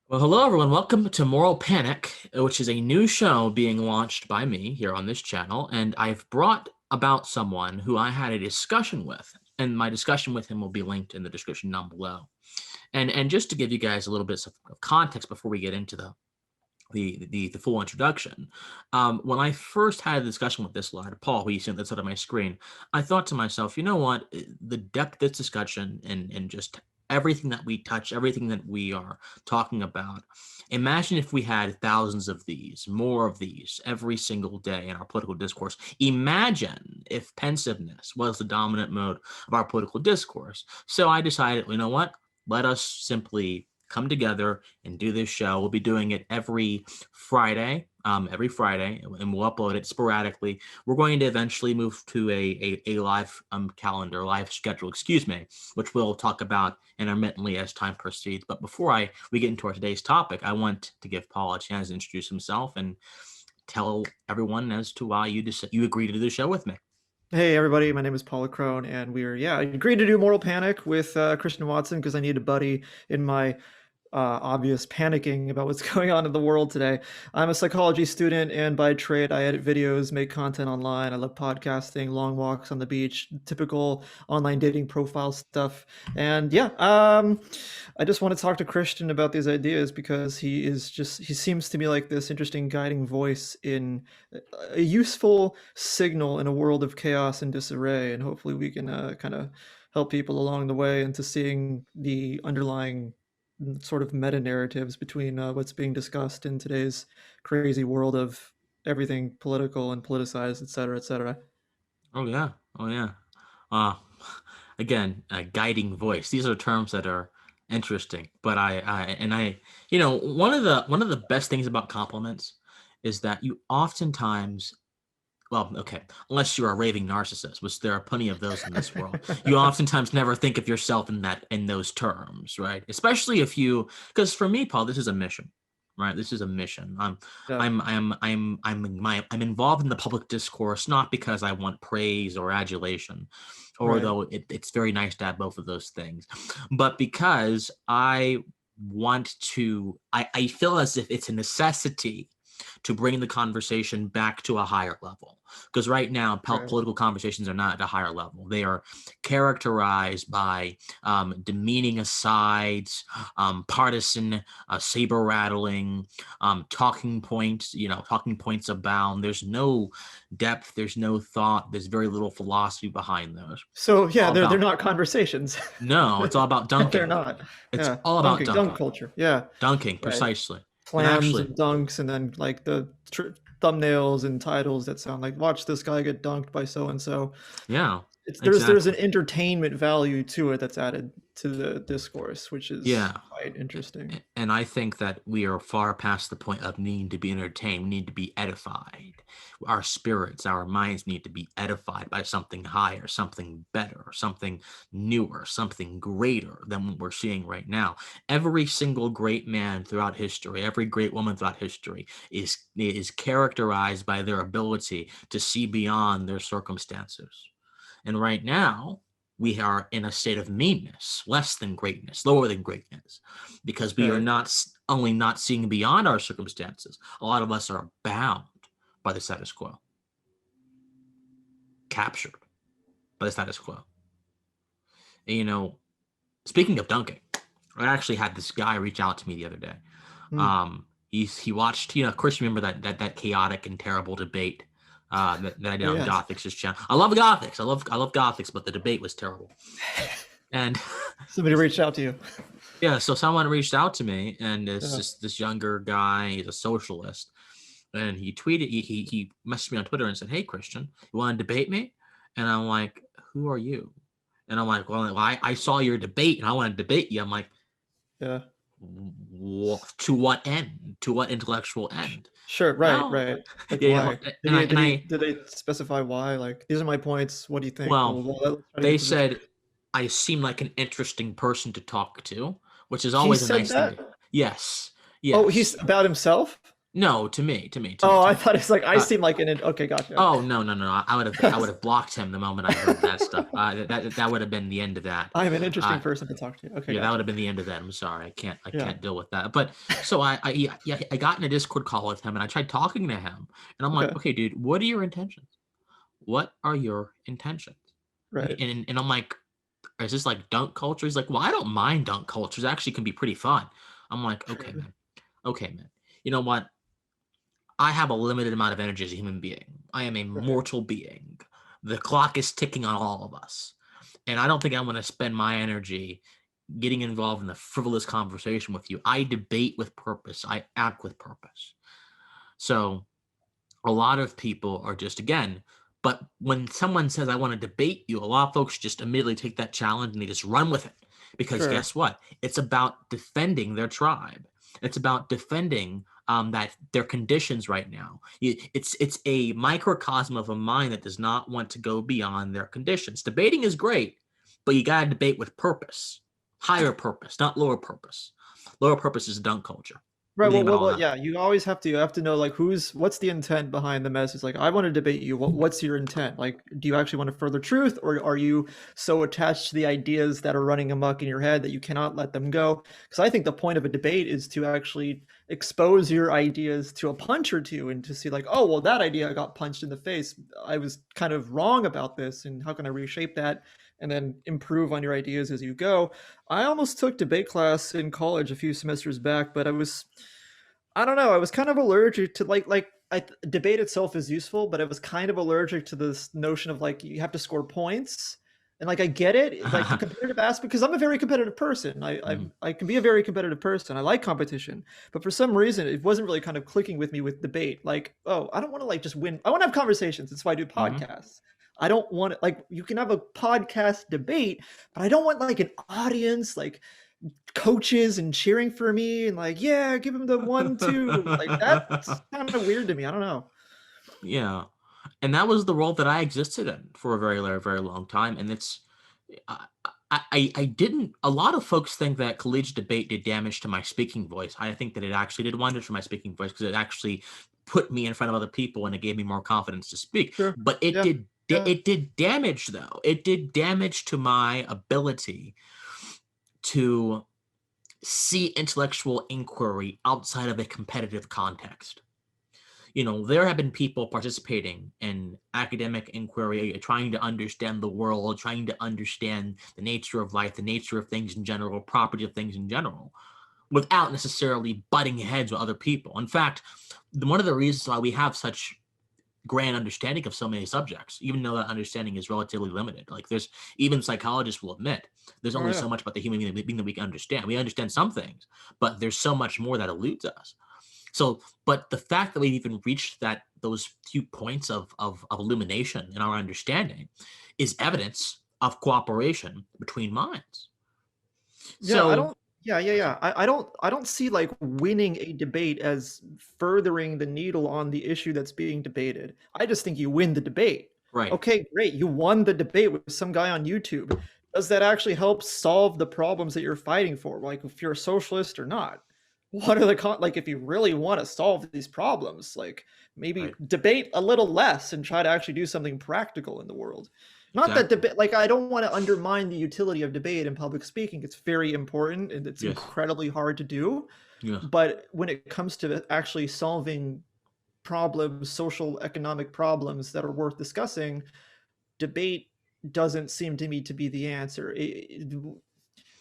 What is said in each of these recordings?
Well, hello everyone. Welcome to Moral Panic, which is a new show being launched by me here on this channel. And I've brought about someone who I had a discussion with, and my discussion with him will be linked in the description down below. And just to give you guys a little bit of context before we get into the full introduction, when I first had a discussion with this lad, Paul, who you see on the side of my screen, I thought to myself, you know what, the depth of this discussion and just everything that we touch, everything that we are talking about, imagine if we had thousands of these, more of these every single day in our political discourse. Imagine if pensiveness was the dominant mode of our political discourse. So I decided, you know what, let us simply come together and do this show. We'll be doing it every Friday, and we'll upload it sporadically. We're going to eventually move to a live calendar, live schedule, excuse me, which we'll talk about intermittently as time proceeds. But before we get into our today's topic, I want to give Paul a chance to introduce himself and tell everyone as to why you agreed to do the show with me. Hey everybody, my name is Paula Crone, and I agreed to do Moral Panic with Christian Watson because I need a buddy in my obvious panicking about what's going on in the world today. I'm a psychology student, and by trade, I edit videos, make content online. I love podcasting, long walks on the beach, typical online dating profile stuff. And I just want to talk to Christian about these ideas because he seems to me like this interesting guiding voice in a useful signal in a world of chaos and disarray. And hopefully, we can kind of help people along the way into seeing the underlying sort of meta narratives between what's being discussed in today's crazy world of everything political and politicized, et cetera, et cetera. Oh yeah, oh yeah. Uh, again, a guiding voice. These are terms that are interesting, but one of the best things about compliments is that you oftentimes, well, okay, unless you're a raving narcissist, which there are plenty of those in this world, you oftentimes never think of yourself in those terms, right? Especially because for me, Paul, this is a mission, right? This is a mission. Yeah, I'm involved in the public discourse not because I want praise or adulation, right. although it's very nice to have both of those things, but because I feel as if it's a necessity to bring the conversation back to a higher level. Because right now, Right. political conversations are not at a higher level. They are characterized by demeaning asides, partisan saber rattling, talking points abound. There's no depth, there's no thought, there's very little philosophy behind those. So It's yeah, all they're about not conversations. no, it's all about They're dunking. not. It's Yeah, all about dunking, dunk dunking. culture. Yeah, Dunking, right. precisely. And Slams actually, and dunks, and then like thumbnails and titles that sound like "Watch this guy get dunked by so and so." yeah, There's an exactly. entertainment value to it that's added to the discourse, which is Yeah. quite interesting. And I think that we are far past the point of needing to be entertained. We need to be edified. Our spirits, our minds need to be edified by something higher, something better, something newer, something greater than what we're seeing right now. Every single great man throughout history, every great woman throughout history is characterized by their ability to see beyond their circumstances. And right now, we are in a state of meanness, less than greatness, lower than greatness, because we are Right. not only not seeing beyond our circumstances, a lot of us are bound by the status quo, captured by the status quo. And, speaking of dunking, I actually had this guy reach out to me the other day. Hmm. He watched, of course, you remember that chaotic and terrible debate that I did Oh on yes. Gothics' channel. I love Gothics. I love Gothics, but the debate was terrible. And Somebody reached out to you. yeah, so someone reached out to me, and it's Yeah. just this younger guy. He's a socialist, and he tweeted. He messaged me on Twitter and said, "Hey, Christian, you want to debate me?" And I'm like, "Who are you?" And I'm like, "Well, I saw your debate, and I want to debate you." I'm like, Yeah. To what end? To what intellectual end? Sure. Right. Well, Right. Like yeah, yeah, why? well, and I and I Did they specify why? Like these are my points. What do you think? Blah well, blah blah. Let's try to they get to the said truth. I seem like an interesting person to talk to, which is He always a said nice thing that. to. Yes, Oh, yes. he's about himself. No, to me, to me, to me, Oh, to I me. thought it's like I Uh, seem like an okay, gotcha. oh no, no, no! I would have blocked him the moment I heard that stuff. That would have been the end of that. I'm an interesting Uh, person to talk to. Okay, yeah, that would gotcha. have been the end of that. I'm sorry, I Yeah. can't deal with that. But so I got in a Discord call with him, and I tried talking to him, and I'm like, Okay. okay, dude, what are your intentions? What are your intentions? Right. And I'm like, is this like dunk culture? He's like, well, I don't mind dunk cultures. It actually can be pretty fun. I'm like, okay, man. Okay, man. You know what? I have a limited amount of energy as a human being. I am a Right. mortal being. The clock is ticking on all of us. And I don't think I want to spend my energy getting involved in a frivolous conversation with you. I debate with purpose, I act with purpose. So a lot of people are just, again, but when someone says, I want to debate you, a lot of folks just immediately take that challenge and they just run with it. Because Sure. guess what? It's about defending their tribe. It's about defending that their conditions right now. It's a microcosm of a mind that does not want to go beyond their conditions. Debating is great, but you got to debate with purpose, higher purpose, not lower purpose. Lower purpose is dunk culture. What Right. do you Well, think about well, all well, that? yeah. You always have to know like what's the intent behind the message. Like, I want to debate you. What's your intent? Like, do you actually want to further truth, or are you so attached to the ideas that are running amok in your head that you cannot let them go? Because I think the point of a debate is to actually expose your ideas to a punch or two, and to see like, oh, well, that idea got punched in the face. I was kind of wrong about this, and how can I reshape that? And then improve on your ideas as you go. I almost took debate class in college a few semesters back, but I don't know. I was kind of allergic to debate itself is useful, but I was kind of allergic to this notion of like you have to score points. And like I get it, like the competitive aspect, because I'm a very competitive person. Mhm. I can be a very competitive person. I like competition, but for some reason it wasn't really kind of clicking with me with debate. Like, oh, I don't want to like just win. I want to have conversations. That's why I do Mhm. podcasts. I don't want like you can have a podcast debate, but I don't want like an audience like coaches and cheering for me and like, yeah, give him the 1-2. Like that's kind of weird to me. I don't know. Yeah, and that was the role that I existed in for a very long time, and it's I I didn't a lot of folks think that collegiate debate did damage to my speaking voice. I think that it actually did wonders for my speaking voice because it actually put me in front of other people and it gave me more confidence to speak. Sure. But Yeah. Yeah. it did damage though. It did damage to my ability to see intellectual inquiry outside of a competitive context. There have been people participating in academic inquiry, trying to understand the world, trying to understand the nature of life, the nature of things in general, property of things in general, without necessarily butting heads with other people. In fact, one of the reasons why we have such grand understanding of so many subjects, even though that understanding is relatively limited. Like there's even psychologists will admit there's Oh only yeah. so much about the human being that we can understand. We understand some things, but there's so much more that eludes us. So, but the fact that we've even reached those few points of illumination in our understanding is evidence of cooperation between minds. Yeah, I So, don't yeah, yeah, so yeah. I don't see like winning a debate as furthering the needle on the issue that's being debated. I just think you win the debate. right, Okay, great. You won the debate with some guy on YouTube. Does that actually help solve the problems that you're fighting for? Like if you're a socialist or not? What are the like if you really want to solve these problems, like maybe right, debate a little less and try to actually do something practical in the world. Not that exactly. debate, like I don't want to undermine the utility of debate in public speaking. It's very important and it's Yes, incredibly hard to do. yes, But when it comes to actually solving problems, social, economic problems that are worth discussing, debate doesn't seem to me to be the answer.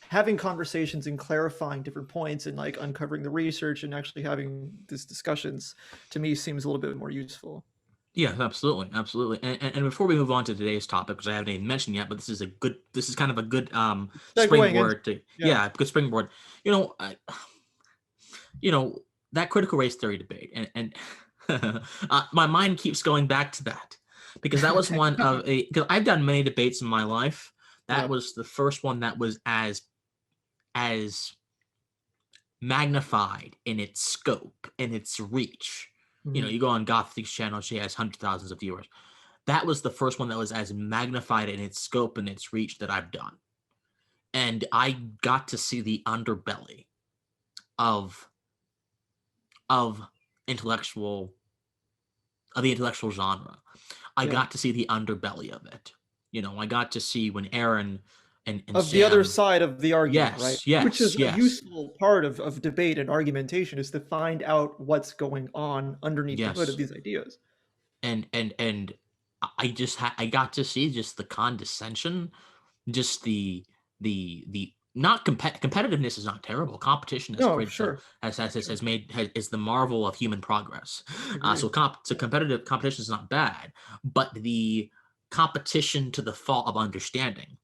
Having conversations and clarifying different points and like uncovering the research and actually having these discussions to me seems a little bit more useful. yes, absolutely, absolutely. And before we move on to today's topic, which I haven't even mentioned yet, but this is kind of a good Segueing into springboard to, yeah. yeah, good springboard. You know, I, you know that critical race theory debate, and my mind keeps going back to that because that was Okay. one of a because I've done many debates in my life. That Yeah. was the first one that was as magnified in its scope and its reach. Mhm. You go on Gothi's channel; she has hundreds of thousands of viewers. That was the first one that was as magnified in its scope and its reach that I've done, and I got to see the underbelly of of intellectual of the intellectual genre. I Yeah. got to see the underbelly of it. I got to see when Aaron and Of the other Sam. side of the argument, right? Yes, Which yes, is a yes, useful part of debate and argumentation, is to find out what's going on underneath the hood of yes. these ideas. And I got to see just the condescension, just the not competitiveness is not terrible. Competition has No, created some sure, sure. has made is the marvel of human progress. Agreed. So competitive competition is not bad, but the competition to the fault of understanding,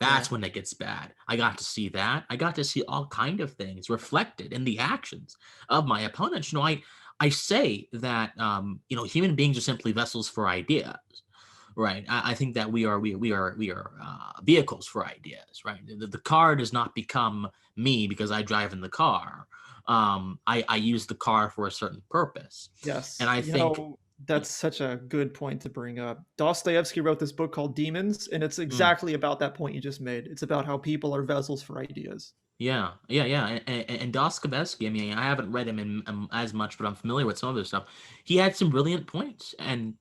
Yeah. that's when it gets bad. I got to see that. I got to see all kind of things reflected in the actions of my opponents. I say that human beings are simply vessels for ideas, right? I think that we are vehicles for ideas, right? The car does not become me because I drive in the car. I use the car for a certain purpose, and Yes. I think. That's such a good point to bring up. Dostoevsky wrote this book called Demons, and it's Mm, exactly about that point you just made. It's about how people are vessels for ideas. yeah, yeah, yeah. And Dostoevsky, I mean, I haven't read him as much, but I'm familiar with some of his stuff. He had some brilliant points, and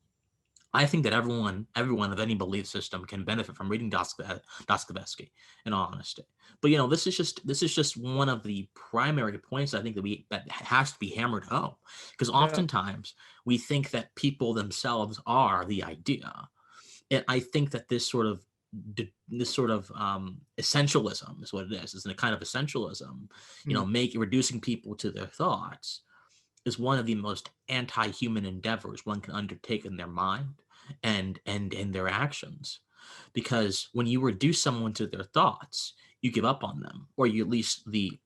I think that everyone of any belief system can benefit from reading Dostoevsky, in all honesty. But this is just one of the primary points I think that has to be hammered home, because Yeah. oftentimes we think that people themselves are the idea, and I think that this sort of essentialism is what it is. It's a kind of essentialism, Mm. make reducing people to their thoughts is one of the most anti-human endeavors one can undertake in their mind and in their actions, because when you reduce someone to their thoughts, you give up on them, or you at least the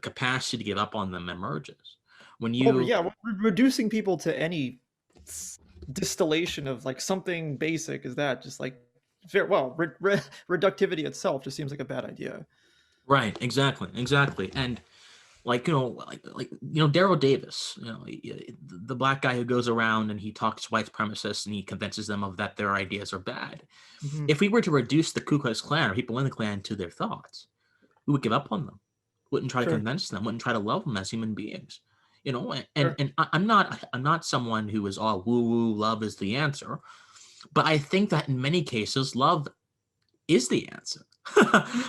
capacity to give up on them emerges when Well, you. yeah, reducing people to any distillation of like something basic is that just like very well reductivity itself just seems like a bad idea. Right, exactly, and Daryl Davis, the black guy who goes around and he talks to white supremacists and he convinces them of that their ideas are bad. Hmm. If we were to reduce the Ku Klux Klan or people in the Klan to their thoughts, we would give up on them, wouldn't try to Sure, convince them, wouldn't try to love them as human beings. And sure. and I'm not someone who is all woo woo, love is the answer, but I think that in many cases love is the answer.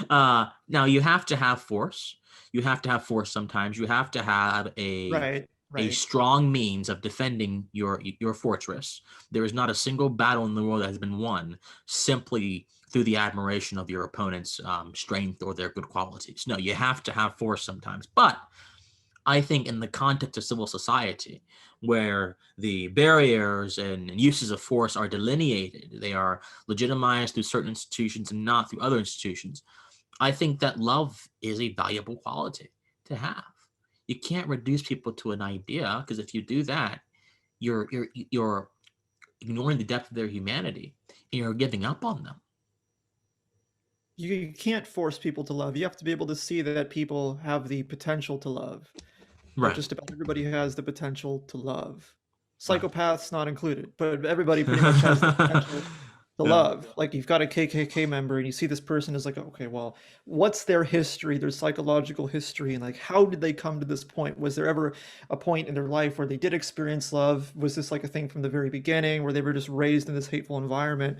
Now you have to have force. You have to have force sometimes. You have to have Right, a right. strong means of defending your fortress. There is not a single battle in the world that has been won simply through the admiration of your opponent's strength or their good qualities. No, you have to have force sometimes. But I think in the context of civil society, where the barriers and uses of force are delineated, they are legitimized through certain institutions and not through other institutions. I think that love is a valuable quality to have. You can't reduce people to an idea, because if you do that, you're ignoring the depth of their humanity and you're giving up on them. You can't force people to love. You have to be able to see that people have the potential to love. That Right. just about everybody has the potential to love. Right. Psychopaths not included, but everybody pretty much has the potential to Yeah. love. Like you've got a KKK member and you see this person is like, okay, well, what's their history, their psychological history, and like how did they come to this point? Was there ever a point in their life where they did experience love? Was this like a thing from the very beginning where they were just raised in this hateful environment?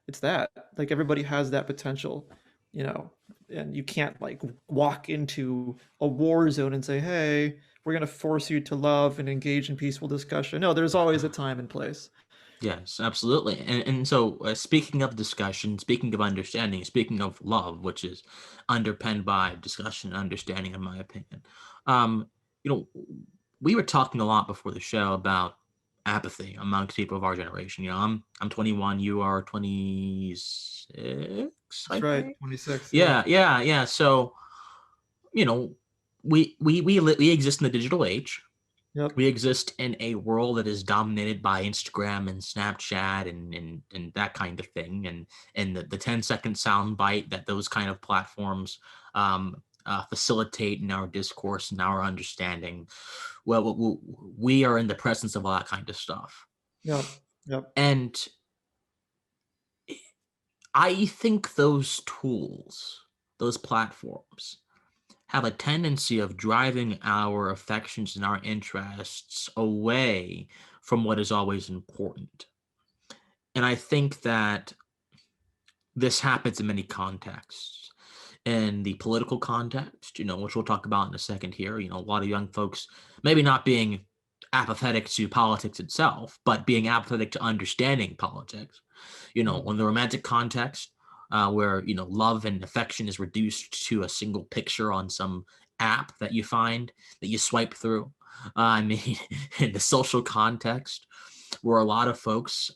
It's that. Like everybody has that potential, you know, and you can't like walk into a war zone and say, "Hey, we're going to force you to love and engage in peaceful discussion." No, there's always a time and place. Yes, absolutely. And so, speaking of discussion, speaking of understanding, speaking of love, which is underpinned by discussion and understanding, in my opinion, um, you know, we were talking a lot before the show about apathy amongst people of our generation. I'm 21, you are 26, I That's right. think. 26, yeah. Yeah, yeah, yeah. So, you know, we exist in the digital age. Yep. We exist in a world that is dominated by Instagram and Snapchat and that kind of thing, and the 10-second sound bite that those kind of platforms facilitate in our discourse and our understanding. Well, we are in the presence of all that kind of stuff, Yep. Yep. and I think those tools, those platforms, have a tendency of driving our affections and our interests away from what is always important. And I think that this happens in many contexts. In the political context, which we'll talk about in a second here, a lot of young folks maybe not being apathetic to politics itself, but being apathetic to understanding politics. Mhm. In the romantic context, where love and affection is reduced to a single picture on some app that you find that you swipe through. I mean, in the social context, where a lot of folks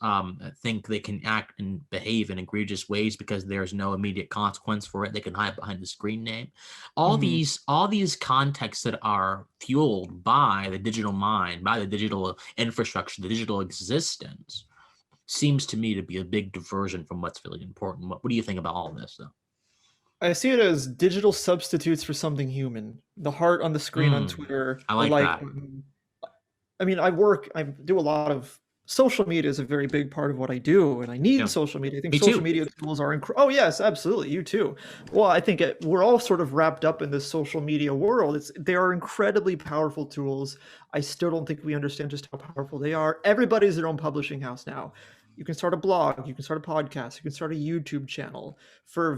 think they can act and behave in egregious ways because there's no immediate consequence for it. They can hide behind the screen name. All Mhm. these contexts that are fueled by the digital mind, by the digital infrastructure, the digital existence, seems to me to be a big diversion from what's really important. What do you think about all this, though? I see it as digital substitutes for something human. The heart on the screen on Twitter, I the like like that. button. I mean, I do a lot of social media is a very big part of what I do, and I need Yeah, social media. I think me social too. media tools are oh yes, absolutely, you too. Well, I think we're all sort of wrapped up in this social media world. They are incredibly powerful tools. I still don't think we understand just how powerful they are. Everybody's their own publishing house now. You can start a blog, you can start a podcast, you can start a YouTube channel for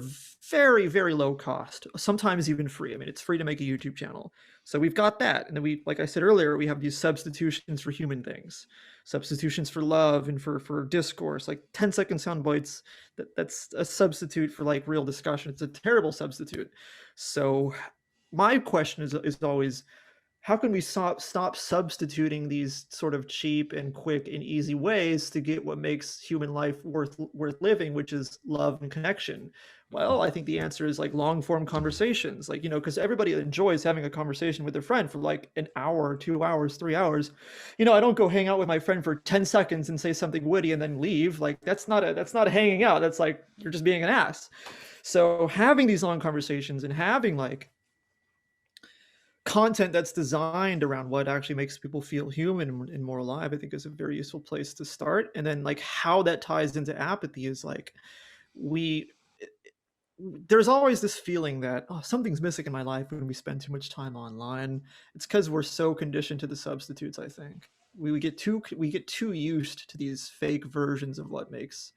very, very low cost, sometimes even free. I mean, it's free to make a YouTube channel. So we've got that. And then like I said earlier, we have these substitutions for human things, substitutions for love and for discourse, like 10-second sound bites. That's a substitute for like real discussion. It's a terrible substitute. So my question is always, how can we stop substituting these sort of cheap and quick and easy ways to get what makes human life worth living, which is love and connection? Well, I think the answer is like long form conversations, like, because everybody enjoys having a conversation with their friend for like an hour, 2 hours, 3 hours. I don't go hang out with my friend for 10 seconds and say something witty and then leave. Like that's not a hanging out. That's like you're just being an ass. So having these long conversations and having like content that's designed around what actually makes people feel human and more alive, I think is a very useful place to start. And then like how that ties into apathy is like we there's always this feeling that, oh, something's missing in my life when we spend too much time online. It's because we're so conditioned to the substitutes. I think we get too used to these fake versions of what makes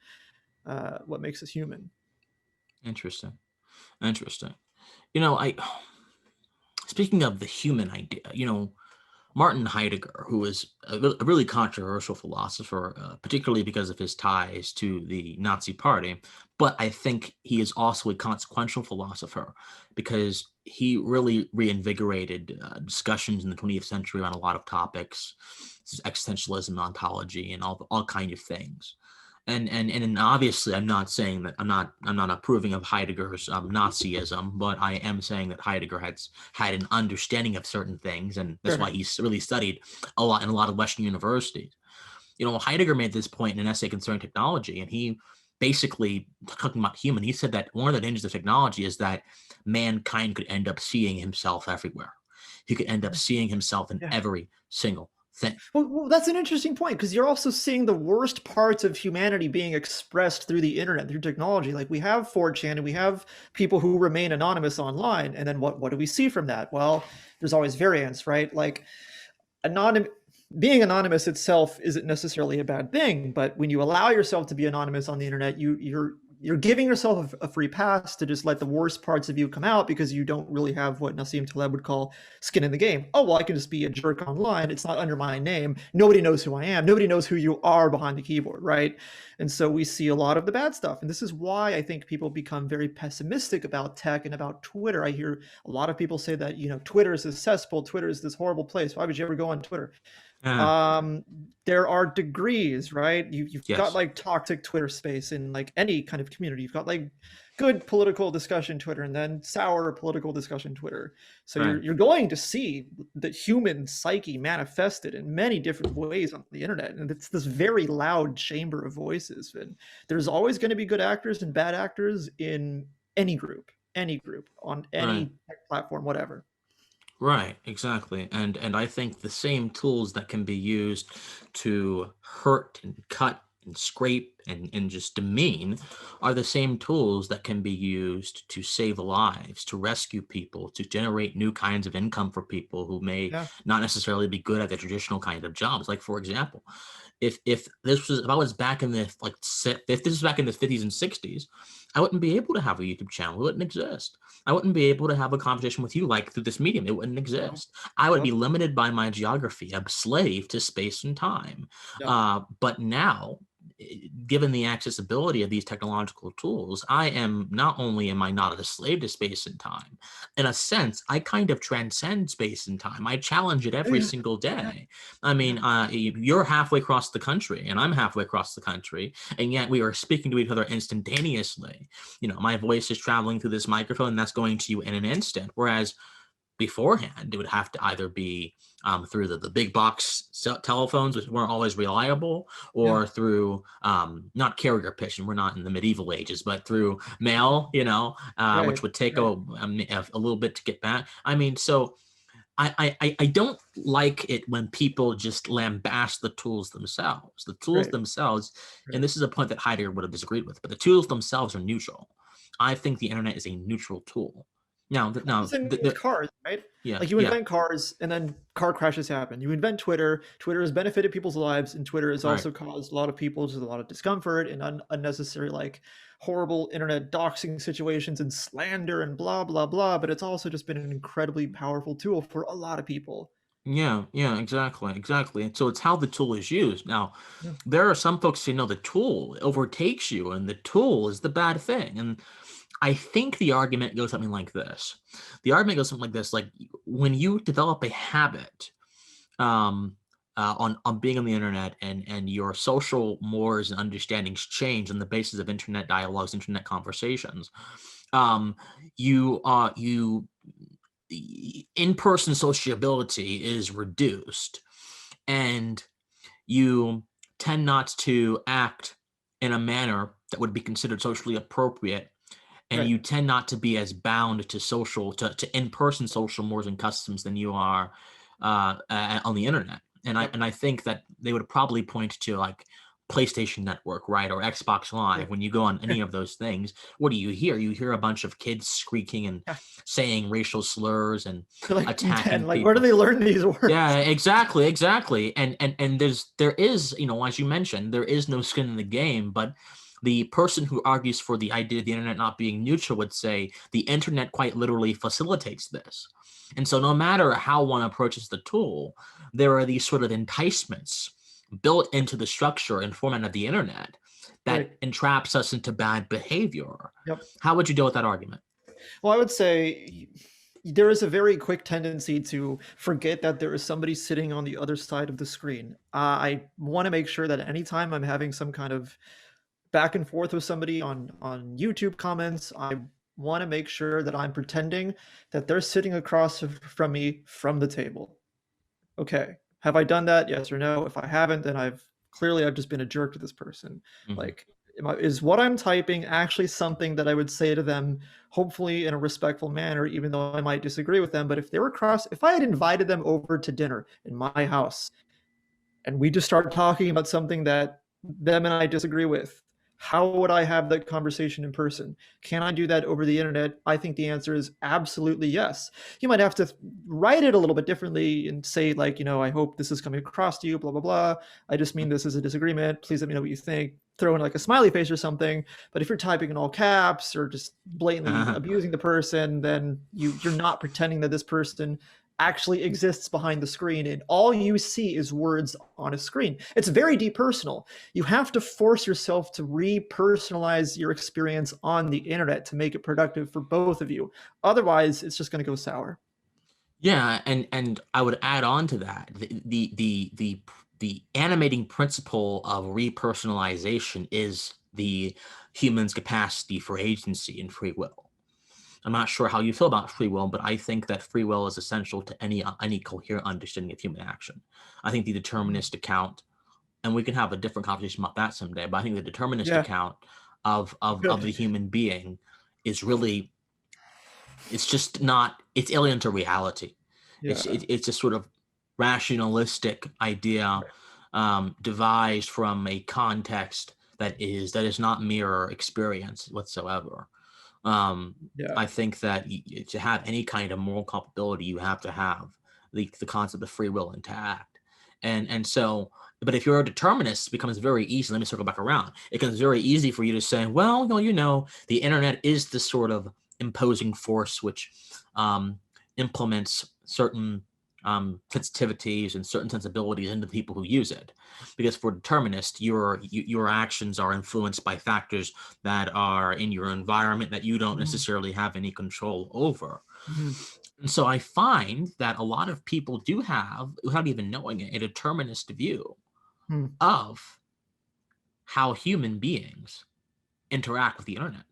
us human. Interesting. Interesting. I speaking of the human idea, Martin Heidegger, who is a really controversial philosopher, particularly because of his ties to the Nazi Party, but I think he is also a consequential philosopher because he really reinvigorated discussions in the 20th century on a lot of topics, existentialism, ontology, and all kind of things. And obviously, I'm not approving of Heidegger's Nazism, but I am saying that Heidegger had an understanding of certain things, and that's why Sure. he's really studied a lot in a lot of Western universities. Heidegger made this point in an essay concerning technology, and he basically talking about human. He said that one of the dangers of technology is that mankind could end up seeing himself everywhere. He could end up seeing himself in Yeah. every single thing. Well, that's an interesting point because you're also seeing the worst parts of humanity being expressed through the internet, through technology. Like we have 4chan and we have people who remain anonymous online. And then what do we see from that? Well, there's always variants, right? Like anonym being anonymous itself isn't necessarily a bad thing, but when you allow yourself to be anonymous on the internet, you're giving yourself a free pass to just let the worst parts of you come out because you don't really have what Nassim Taleb would call skin in the game. Oh, well, I can just be a jerk online. It's not under my name. Nobody knows who I am. Nobody knows who you are behind the keyboard, right? And so we see a lot of the bad stuff. And this is why I think people become very pessimistic about tech and about Twitter. I hear a lot of people say that, Twitter is a cesspool. Twitter is this horrible place. Why would you ever go on Twitter? Uh, um there are degrees, right? You've got yes, like toxic Twitter space in like any kind of community. You've got like good political discussion Twitter and then sour political discussion Twitter. So right, you're going to see the human psyche manifested in many different ways on the internet, and it's this very loud chamber of voices. And there's always going to be good actors and bad actors in any group on right. any tech platform, whatever. Right, exactly. And I think the same tools that can be used to hurt and cut and scrape and just demean are the same tools that can be used to save lives, to rescue people, to generate new kinds of income for people who may Yeah. not necessarily be good at the traditional kind of jobs. Like, for example, if I was back in the if this was back in the 50s and 60s, I wouldn't be able to have a YouTube channel. It wouldn't exist. I wouldn't be able to have a conversation with you like through this medium. It wouldn't No. exist. I would be Yep. limited by my geography, a slave to space and time. Yep. But now, given the accessibility of these technological tools, I am not only am I not a slave to space and time, in a sense, I kind of transcend space and time. I challenge it every Yeah. single Yeah. day. I mean, Yeah. you're halfway across the country, and I'm halfway across the country, and yet we are speaking to each other instantaneously. My voice is traveling through this microphone, and that's going to you in an instant. Whereas beforehand, it would have to either be through the big box telephones, which weren't always reliable, Yeah. or through not carrier pigeon. We're not in the medieval ages, but through mail, which Right. would take Right. a little bit to get back. I mean, so I don't like it when people just lambast the tools themselves. The tools Right. themselves, and Right. this is a point that Heidegger would have disagreed with, but the tools themselves are neutral. I think the internet is a neutral tool. Now, Well, the same with cars, right? yeah, Like you yeah, invent cars and then car crashes happen. You invent Twitter. Twitter has benefited people's lives, and Twitter has right. also caused a lot of people just a lot of discomfort and unnecessary, like horrible internet doxing situations and slander and blah blah blah. But it's also just been an incredibly powerful tool for a lot of people. Yeah, yeah, exactly, exactly. And so it's how the tool is used. Now, Yeah. there are some folks who know the tool overtakes you and the tool is the bad thing. And I think the argument goes something like this. The argument goes something like this, like when you develop a habit um, on being on the internet and your social mores and understandings change on the basis of internet dialogues, internet conversations, um, you in-person sociability is reduced and you tend not to act in a manner that would be considered socially appropriate, and Right. you tend not to be as bound to to in-person social mores and customs than you are on the internet. And I Yep. and I think that they would probably point to like PlayStation Network, right, or Xbox Yeah. Live. When you go on any of those things, what do you hear? You hear a bunch of kids squeaking and Yeah. saying racial slurs and They're like 10. attacking Like, where do people. they learn these Yeah, words? exactly, exactly. And there is, as you mentioned, there is no skin in the game, but the person who argues for the idea of the internet not being neutral would say the internet quite literally facilitates this. And so no matter how one approaches the tool, there are these sort of enticements built into the structure and format of the internet that Right. entraps us into bad behavior. Yep. How would you deal with that argument? Well, I would say there is a very quick tendency to forget that there is somebody sitting on the other side of the screen. I want to make sure that anytime I'm having some kind of back and forth with somebody on YouTube comments, I want to make sure that I'm pretending that they're sitting across from me from the table. Okay, have I done that? Yes or no? If I haven't, then I've just been a jerk to this person. Mhm. Like, is what I'm typing actually something that I would say to them, hopefully in a respectful manner, even though I might disagree with them? But if I had invited them over to dinner in my house and we just start talking about something that them and I disagree with, how would I have that conversation in person? Can I do that over the internet? I think the answer is absolutely yes. You might have to write it a little bit differently and say, like, I hope this is coming across to you, blah, blah, blah. I just mean this is a disagreement. Please let me know what you think. Throw in like a smiley face or something. But if you're typing in all caps or just blatantly abusing the person, then you're not pretending that this person actually exists behind the screen and all you see is words on a screen. It's very depersonal. You have to force yourself to repersonalize your experience on the internet to make it productive for both of you. Otherwise, it's just going to go sour. Yeah, and I would add on to that the animating principle of repersonalization is the human's capacity for agency and free will. I'm not sure how you feel about free will, but I think that free will is essential to any coherent understanding of human action. I think the determinist account, and we can have a different conversation about that someday, but I think the determinist Yeah, account of good. the human being is really, it's just not, it's alien to reality. Yeah. It's a sort of rationalistic idea devised from a context that is not mere experience whatsoever. Um, Yeah. I think that to have any kind of moral culpability, you have to have the concept of free will intact. And so, but if you're a determinist, it becomes very easy. Let me circle back around. It becomes very easy for you to say, well, the internet is this sort of imposing force which um, implements certain sensitivities and certain sensibilities into the people who use it. Because for determinists, your actions are influenced by factors that are in your environment that you don't Mhm. necessarily have any control over. Mhm. And so I find that a lot of people do have, without even knowing it, a determinist view Mhm. of how human beings interact with the internet.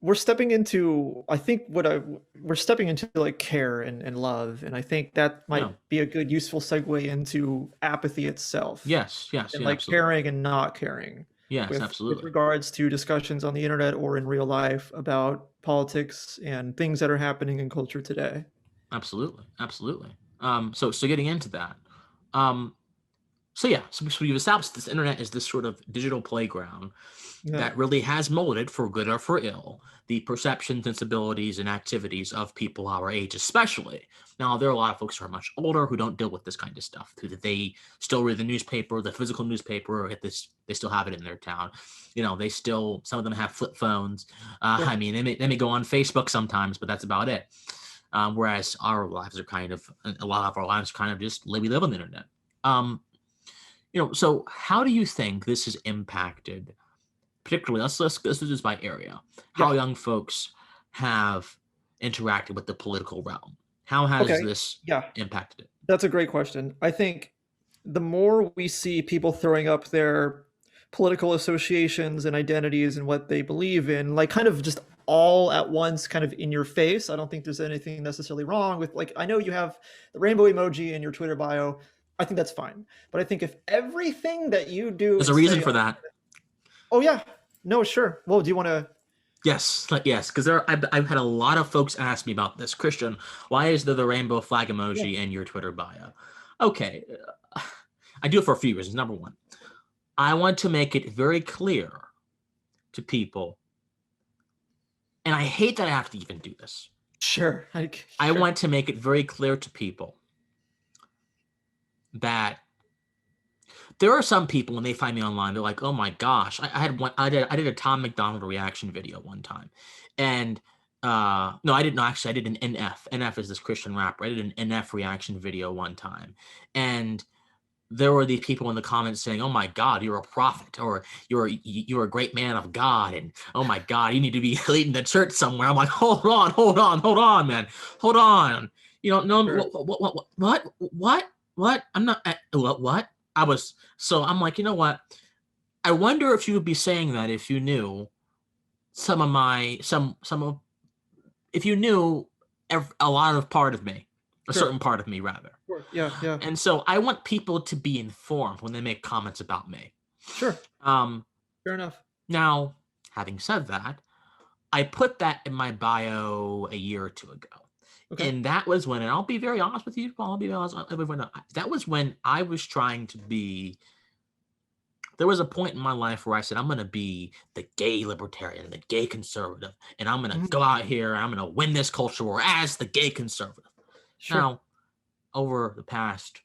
We're stepping into, I think what I we're stepping into like care and love, and I think that might Yeah. be a good useful segue into apathy itself, Yes. Yes. and Yeah. like Absolutely. caring and not caring Yes. with Absolutely. regards to discussions on the internet or in real life about politics and things that are happening in culture today. Absolutely. Absolutely. So getting into that. Um, so you've established this internet is this sort of digital playground Yeah. that really has molded, for good or for ill, the perceptions, sensibilities, and activities of people our age, especially. Now, there are a lot of folks who are much older who don't deal with this kind of stuff. Who they still read the newspaper, the physical newspaper. At this, they still have it in their town. They still, some of them have flip phones. I Sure. mean, they may go on Facebook sometimes, but that's about it. Whereas our lives are kind of, a lot of our lives kind of just we live on the internet. Um, so how do you think this has impacted, particularly, let's do this by area, how Yeah. young folks have interacted with the political realm? How has Okay. this Yeah. impacted it? That's a great question. I think the more we see people throwing up their political associations and identities and what they believe in, like kind of just all at once, kind of in your face. I don't think there's anything necessarily wrong with, like, I know you have the rainbow emoji in your Twitter bio. I think that's fine. But I think if everything that you do There's a and reason say, for that. oh, yeah, no, sure. Well, do you want to? Yes, yes, because I've had a lot of folks ask me about this. Christian, why is there the rainbow flag Yeah, emoji in your Twitter bio? Okay, I do it for a few reasons. Number one, I want to make it very clear to people, and I hate that I have to even do this. sure. I Sure. want to make it very clear to people that there are some people when they find me online, they're like, "Oh my gosh!" I had one. I did a Tom McDonald reaction video one time, and no, I didn't. No, actually, I did an NF. NF is this Christian rapper. I did an NF reaction video one time, and there were these people in the comments saying, "Oh my God, you're a prophet, or you're a great man of God, and oh my God, you need to be leading the church somewhere." I'm like, hold on, man, hold on. You don't know Sure. what? I'm not what? I was so I'm like, you know what? I wonder if you would be saying that if you knew some of my some of if you knew a lot of part of me, a Sure. certain part of me rather. Sure. Yeah. Yeah. And so I want people to be informed when they make comments about me. Sure. Um, Fair enough. Now, having said that, I put that in my bio a year or two ago. Okay. And that was when, and I'll be very honest with you, Paul, I'll be honest, everyone, that was when I was trying to be. There was a point in my life where I said, I'm going to be the gay libertarian, the gay conservative, and I'm going to Mhm. go out here and I'm going to win this culture war as the gay conservative. Sure. Now, over the past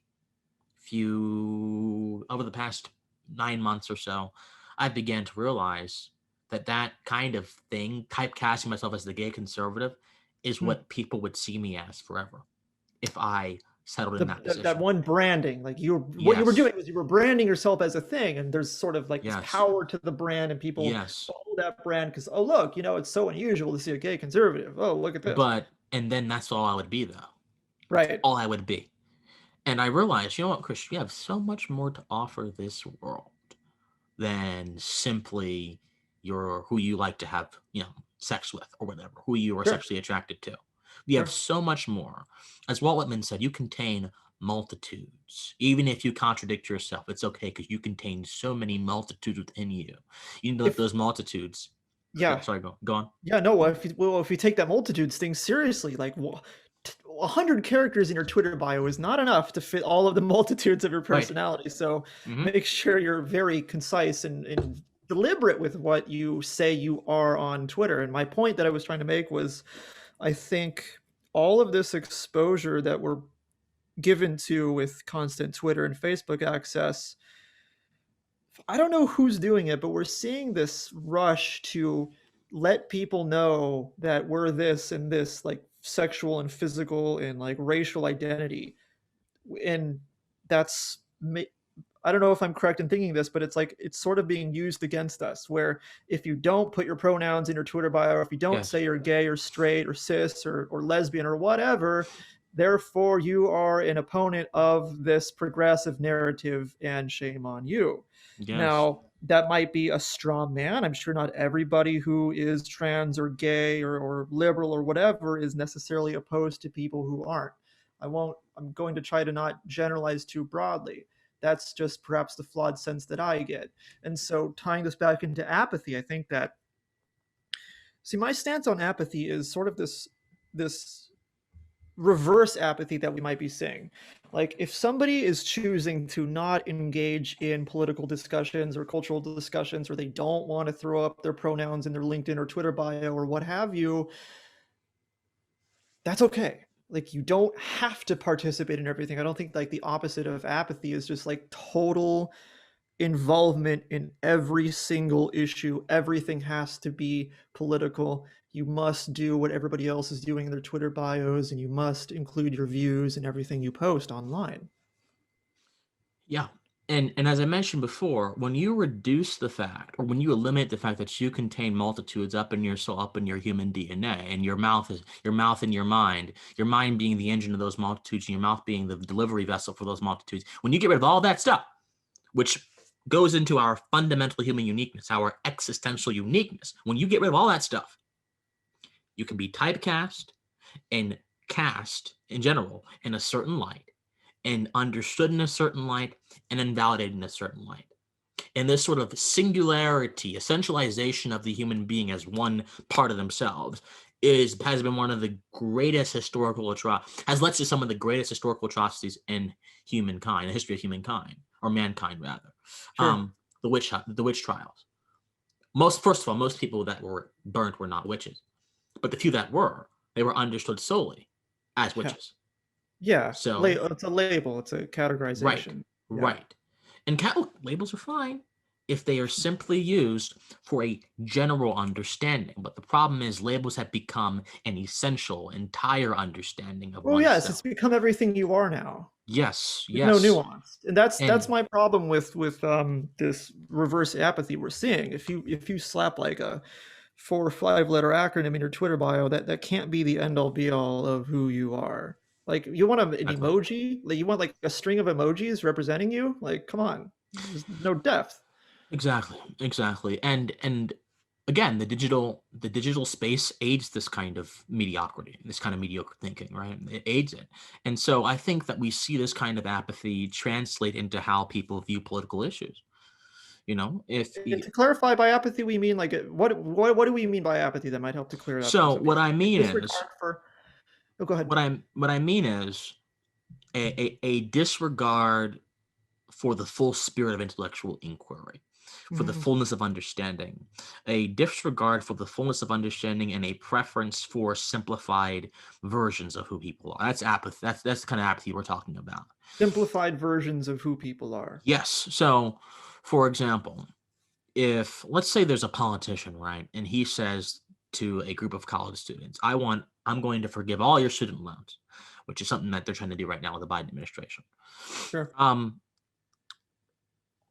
over the past 9 months or so, I began to realize that that kind of thing, typecasting myself as the gay conservative, is Mm. what people would see me as forever if I settled in The that that position. one branding, like, what you were Yes, doing was you were branding yourself as a thing, and there's sort of like this yes, power to the brand, and people yes. follow that brand because, oh, look, it's so unusual to see a gay conservative. Oh, look at this. And then that's all I would be, though. That's Right. all I would be. And I realized, you know what, Chris, you have so much more to offer this world than simply your who you like to have, sex with or whatever, who you are Sure. sexually attracted to. We have Sure. so much more. As Walt Whitman said, you contain multitudes. Even if you contradict yourself, it's okay because you contain so many multitudes within you. You need to let If those multitudes. Yeah. Sorry, go on. Yeah, no, well, if you take that multitudes thing seriously, like, 100 characters in your Twitter bio is not enough to fit all of the multitudes of your Right. personality. So Hmm. make sure you're very concise and deliberate with what you say you are on Twitter. And my point that I was trying to make was, I think all of this exposure that we're given to with constant Twitter and Facebook access, I don't know who's doing it, but we're seeing this rush to let people know that we're this and this, like sexual and physical and like racial identity. And that's, I don't know if I'm correct in thinking this, but it's like it's sort of being used against us. Where if you don't put your pronouns in your Twitter bio, or if you don't say Yes. you're gay or straight or cis or lesbian or whatever, therefore you are an opponent of this progressive narrative, and shame on you. Yes. Now, that might be a straw man. I'm sure not everybody who is trans or gay or liberal or whatever is necessarily opposed to people who aren't. I'm going to try to not generalize too broadly. That's just perhaps the flawed sense that I get. And so tying this back into apathy, I think that, see, my stance on apathy is sort of this reverse apathy that we might be seeing. Like if somebody is choosing to not engage in political discussions or cultural discussions, or they don't want to throw up their pronouns in their LinkedIn or Twitter bio or what have you, that's okay. Like you don't have to participate in everything. I don't think like the opposite of apathy is just like total involvement in every single issue. Everything has to be political. You must do what everybody else is doing in their Twitter bios, and you must include your views in everything you post online. Yeah. And as I mentioned before, when you reduce the fact, or when you eliminate the fact that you contain multitudes up in your soul, up in your human DNA, and your mouth is your mouth and your mind being the engine of those multitudes, and your mouth being the delivery vessel for those multitudes, when you get rid of all that stuff, which goes into our fundamental human uniqueness, our existential uniqueness, when you get rid of all that stuff, you can be typecast and cast in general in a certain light, and understood in a certain light, and invalidated in a certain light. And this sort of singularity, essentialization of the human being as one part of themselves, has been one of the greatest historical has led to some of the greatest historical atrocities in humankind, the history of humankind, or mankind rather. Sure. The witch trials. Most people that were burnt were not witches, but the few that were, they were understood solely as Yeah. witches. Yeah. So It's a label, it's a right, categorization. Yeah. right. And cattle labels are fine if they are simply used for a general understanding. But the problem is labels have become an essential, entire understanding of Well, yes, it's oneself. become everything you are now. Yes, There's no yes. nuance, and that's And my problem with this reverse apathy we're seeing. If you slap like a 4 or 5 letter acronym in your Twitter bio, that can't be the end all be all of who you are. Like you want an exactly. emoji, like you want like a string of emojis representing you. Like come on, there's no depth. Exactly, exactly. And again, the digital space aids this kind of mediocrity, this kind of mediocre thinking, right? It aids it. And so I think that we see this kind of apathy translate into how people view political issues. If And to clarify, by apathy we mean like what do we mean by apathy that might help to clear it up for so somebody? what I mean is Disregard for. Oh, go ahead. what I mean is a disregard for the full spirit of intellectual inquiry, for the Mhm. fullness of understanding, a disregard for the fullness of understanding, and a preference for simplified versions of who people are. That's apathy. That's the kind of apathy we're talking about. Simplified versions of who people are. Yes. So, for example, if let's say there's a politician, right, and he says to a group of college students, I'm going to forgive all your student loans, which is something that they're trying to do right now with the Biden administration. Sure. Um,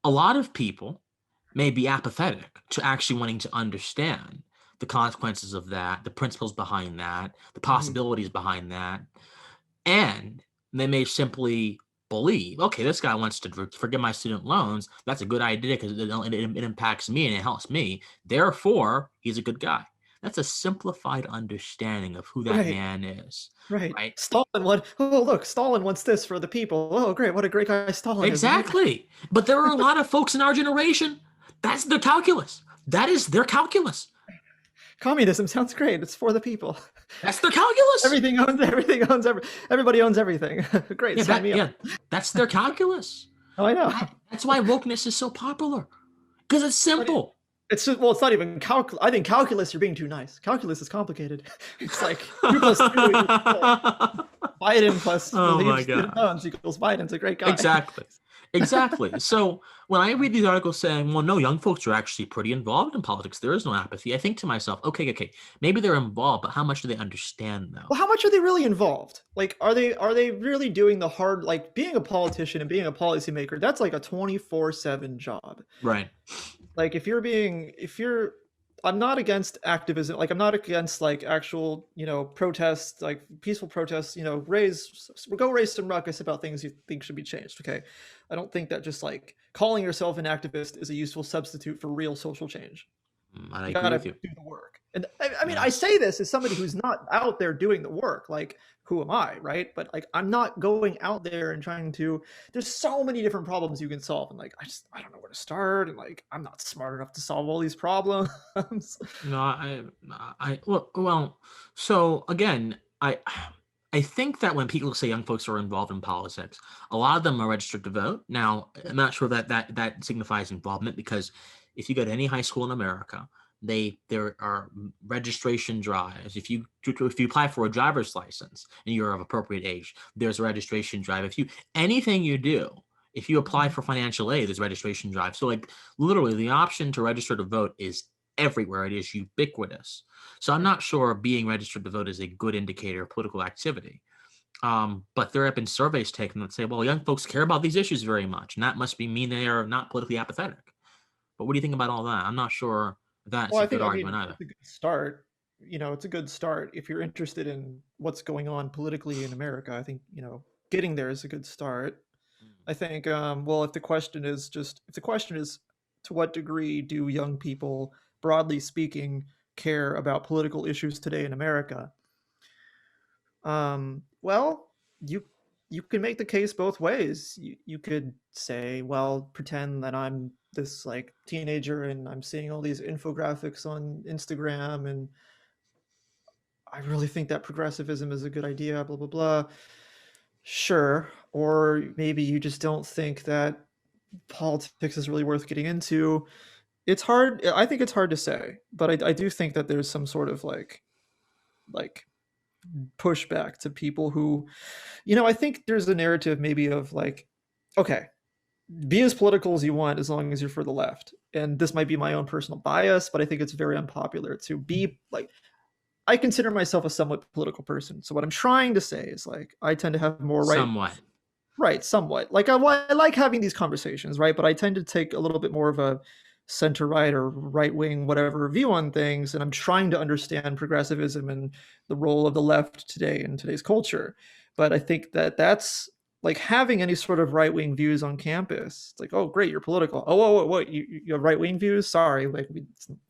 a lot of people may be apathetic to actually wanting to understand the consequences of that, the principles behind that, the Mhm. possibilities behind that. And they may simply believe, okay, this guy wants to forgive my student loans. That's a good idea because it impacts me and it helps me. Therefore, he's a good guy. That's a simplified understanding of who that Right. man is, Right. right? Oh, look, Stalin wants this for the people. Oh, great. What a great guy Stalin is, isn't he? Exactly. But there are a lot of folks in our generation. That's their calculus. That is their calculus. Communism sounds great. It's for the people. That's their calculus. Everybody owns everything. Great, Yeah, sign me up. that's their calculus. Oh, I know. That's why wokeness is so popular because it's But simple. it's just, well, it's not even calculus. I think calculus, you're being too nice. Calculus is complicated. It's like 2 plus 2 equals 4. Biden plus Oh my believe student god. loans equals Biden's a great guy. Exactly. Exactly. So when I read these articles saying, well, no, young folks are actually pretty involved in politics, there is no apathy, I think to myself, okay, maybe they're involved, but how much do they understand though? Well, how much are they really involved? Like, are they really doing the hard, like being a politician and being a policymaker? That's like a 24/7 job. Right. Like if you're I'm not against activism. Like I'm not against like actual, protests, like peaceful protests, go raise some ruckus about things you think should be changed. Okay. I don't think that just like calling yourself an activist is a useful substitute for real social change. I You agree gotta with you. do the work. And I mean, I Yes. say this as somebody who's not out there doing the work. Like, who am I, right? But like, I'm not going out there and trying to. There's so many different problems you can solve, and like, I don't know where to start, and like, I'm not smart enough to solve all these problems. No, well, so again, I think that when people say young folks are involved in politics, a lot of them are registered to vote. Now, I'm not sure that signifies involvement because if you go to any high school in America, there are registration drives. If you apply for a driver's license and you're of appropriate age, there's a registration drive. Anything you do, if you apply for financial aid, there's a registration drive. So like literally the option to register to vote is everywhere. It is ubiquitous. So I'm not sure being registered to vote is a good indicator of political activity. But there have been surveys taken that say, well, young folks care about these issues very much, and that must mean they are not politically apathetic. But what do you think about all that? I'm not sure that's Well, a I good think, I argument mean, either. it's a good start. It's a good start if you're interested in what's going on politically in America. I think getting there is a good start. I think, well, if the question is, to what degree do young people, broadly speaking, care about political issues today in America? Well, you can make the case both ways. You could say, well, pretend that I'm this like teenager and I'm seeing all these infographics on Instagram and I really think that progressivism is a good idea, blah blah blah. Sure. Or maybe you just don't think that politics is really worth getting into. It's hard. I think it's hard to say, but I do think that there's some sort of like pushback to people who, I think there's a narrative maybe of like, okay, be as political as you want as long as you're for the left. And this might be my own personal bias, but I think it's very unpopular to be like, I consider myself a somewhat political person. So what I'm trying to say is like, I tend to have more Somewhat. right, somewhat. Like I like having these conversations, right? But I tend to take a little bit more of a center right or right wing, whatever view on things. And I'm trying to understand progressivism and the role of the left today in today's culture. But I think that that's like having any sort of right wing views on campus. It's like, oh, great, you're political. Oh, what? You have right wing views? Sorry, like you